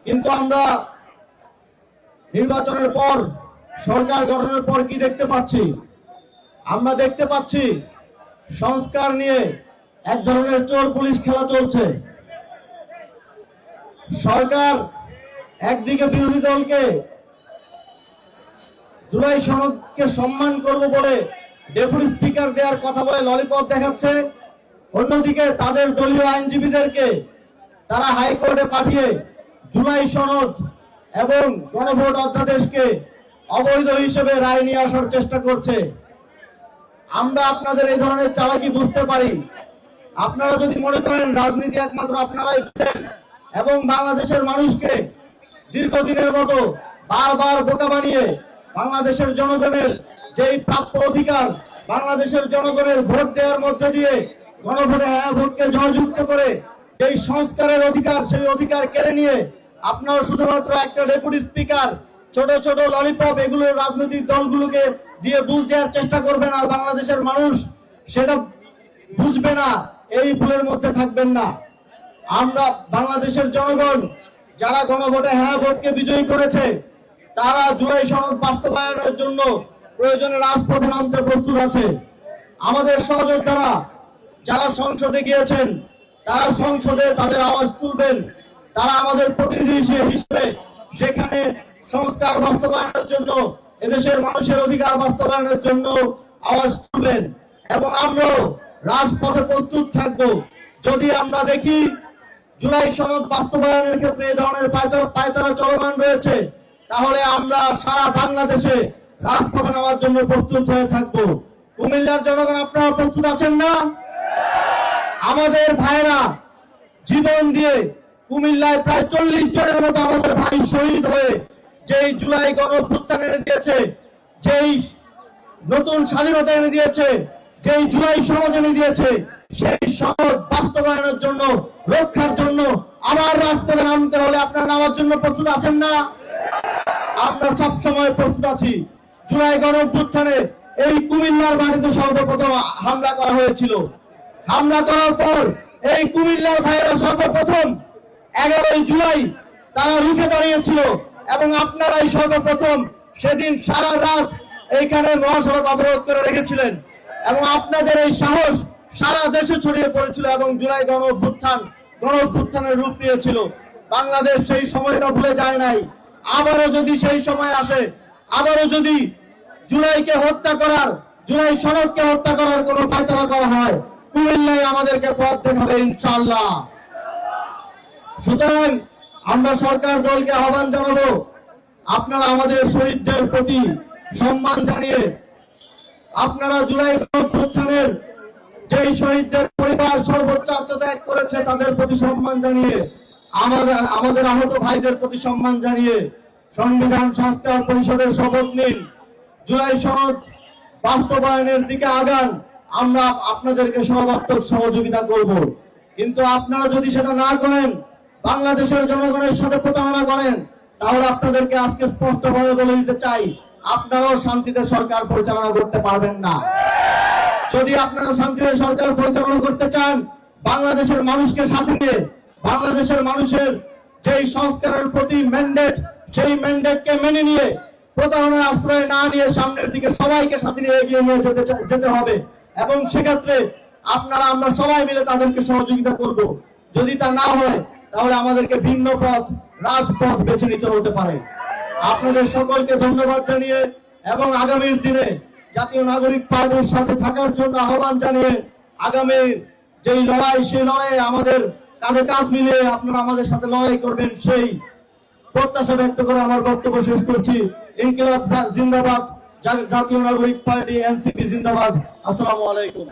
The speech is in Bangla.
কিন্তু আমরা নির্বাচনের পর, সরকার গঠনের পর কি দেখতে পাচ্ছি? আমরা দেখতে পাচ্ছি সংস্কার নিয়ে এক ধরনের চোর পুলিশ খেলা চলছে। সরকার একদিকে বিরোধী দলকে জুলাই সনদকে সম্মান করব বলে ডেপুটি স্পিকার দেওয়ার কথা বলে ললিপপ দেখাচ্ছে, অন্যদিকে তাদের দলীয় আইনজীবীদেরকে তারা হাইকোর্টে পাঠিয়ে জুলাই সনদ এবং গণভোট অধ্যাদেশকে অবৈধ হিসেবে রায় নিয়ে আসার চেষ্টা করছে। আমরা আপনাদের এই ধরনের চালাকি বুঝতে পারি। আপনারা যদি মনে করেন রাজনীতি একমাত্র আপনারাই বুঝেন এবং বাংলাদেশের মানুষকে দীর্ঘদিনের মতো বারবার বোকা বানিয়ে বাংলাদেশের জনগণের যেই প্রাপ্য অধিকার, বাংলাদেশের জনগণের ভোট দেওয়ার মধ্যে দিয়ে গণভোটে হ্যাঁ ভোটকে জয়যুক্ত করে যেই সংস্কারের অধিকার, সেই অধিকার কেড়ে নিয়ে আপনারা শুধুমাত্র একটা ডেপুটি স্পিকার, ছোট ছোট ললিপপ এগুলো রাজনৈতিক দলগুলোকে দিয়ে বুঝ দেওয়ার চেষ্টা করবেন, আর বাংলাদেশের মানুষ সেটা বুঝবে না। এই ভুলের মধ্যে থাকবেন না। আমরা বাংলাদেশের জনগণ যারা গণভোটে হ্যাঁ ভোটকে বিজয়ী করেছে, তারা জুলাই সনদ বাস্তবায়নের জন্য প্রয়োজনে রাজপথে নামতে প্রস্তুত আছে। আমাদের সহযোদ্ধারা যারা সংসদে গিয়েছেন, তারা সংসদে তাদের আওয়াজ তুলবেন। তারা আমাদের প্রতিনিধি হিসেবে সেখানে সংস্কার বাস্তবায়নের জন্য, এদেশের মানুষের অধিকার বাস্তবায়নের জন্য আওয়াজ তুলবেন এবং আমরাও রাজপথে প্রস্তুত থাকব। যদি আমরা দেখি জুলাই সনদ বাস্তবায়নের ক্ষেত্রে এই ধরনের পায়তারা চলমান রয়েছে, তাহলে আমরা সারা বাংলাদেশে রাজপথে নামার জন্য প্রস্তুত হয়ে থাকব। কুমিল্লার জনগণ, আপনারা প্রস্তুত আছেন না? আমাদের ভাইরা জীবন দিয়ে কুমিল্লায় প্রায় 40 জনের মতো আমাদের ভাই শহীদ হয়ে যেই জুলাই গণঅভ্যুত্থান এনে দিয়েছে, যেই নতুন স্বাধীনতা এনে দিয়েছে, যেই জুলাই সনদ এনে দিয়েছে, সেই সনদ বাস্তবায়নের জন্য, রক্ষার জন্য আবার রাজপথে নামতে হলে আপনারা নামার জন্য প্রস্তুত আছেন না? আমরা সবসময় প্রস্তুত আছি। জুলাই গণঅভ্যুত্থানে এই কুমিল্লার বাড়িতে সর্বপ্রথম হামলা করা হয়েছিল। হামলা করার পর এই কুমিল্লার ভাইয়েরা সর্বপ্রথম 11 জুলাই তারা রুখে দাঁড়িয়েছিল এবং আপনারাই সর্বপ্রথম সেদিন সারা রাত এইখানে মহাসড়ক অবরোধ করে রেখেছিলেন এবং আপনাদের এই সাহস সারা দেশে ছড়িয়ে পড়েছিল এবং জুলাই গণঅভ্যুত্থানের রূপ নিয়েছিল। বাংলাদেশ সেই সময়টা ভুলে যায় নাই। আবারও যদি সেই সময় আসে, আবারও যদি জুলাইকে হত্যা করার, জুলাই সনদকে হত্যা করার কোনো পায়তারা করা হয়, কুমিল্লায় আমাদেরকে পথ দেখাবে ইনশাআল্লাহ। সুতরাং আমরা সরকার দলকে আহ্বান জানাবো, আপনারা আমাদের শহীদদের প্রতি সম্মান জানিয়ে, আপনারা জুলাই গণঅভ্যুত্থানের যেই শহীদদের পরিবার সর্বোচ্চ আত্মত্যাগ করেছে তাদের প্রতি সম্মান জানিয়ে, আমাদের আহত ভাইদের প্রতি সম্মান জানিয়ে সংবিধান সংস্কার পরিষদের শপথ নিন, জুলাই সনদ বাস্তবায়নের দিকে আগান। আমরা আপনাদেরকে সর্বাত্মক সহযোগিতা করব। কিন্তু আপনারা যদি সেটা না করেন, বাংলাদেশের জনগণের সাথে প্রতারণা করেন, তাহলে আপনাদেরকে আজকে স্পষ্টভাবে বলে দিতে চাই, আপনারাও শান্তিতে সরকার পরিচালনা করতে পারবেন না। যদি আপনারা শান্তিতে সরকার পরিচালনা করতে চান, বাংলাদেশের মানুষকে সাথে নিয়ে, বাংলাদেশের মানুষের যেই সংস্কারের প্রতি ম্যান্ডেট, সেই ম্যান্ডেটকে মেনে নিয়ে, প্রতারণার আশ্রয় না নিয়ে সামনের দিকে সবাইকে সাথে নিয়ে এগিয়ে নিয়ে যেতে হবে এবং সেক্ষেত্রে আপনারা, আমরা সবাই মিলে তাদেরকে সহযোগিতা করব। যদি তা না হয়, তাহলে আমাদেরকে ভিন্ন পথ, রাজপথ বেছে নিতে হতে পারে। আপনাদের সকলকে ধন্যবাদ জানিয়ে এবং আগামীর দিনে জাতীয় নাগরিক পার্টির সাথে থাকার জন্য আহ্বান জানিয়ে, আগামীর যেই লড়াই, সেই লড়াইয়ে আমাদের কাঁধে কাঁধ মিলিয়ে আপনারা আমাদের সাথে লড়াই করবেন, সেই প্রত্যাশা ব্যক্ত করে আমার বক্তব্য শেষ করছি। ইনকিলাব জিন্দাবাদ, জাতীয় নাগরিক পার্টি এনসিপি জিন্দাবাদ। আসসালামু আলাইকুম।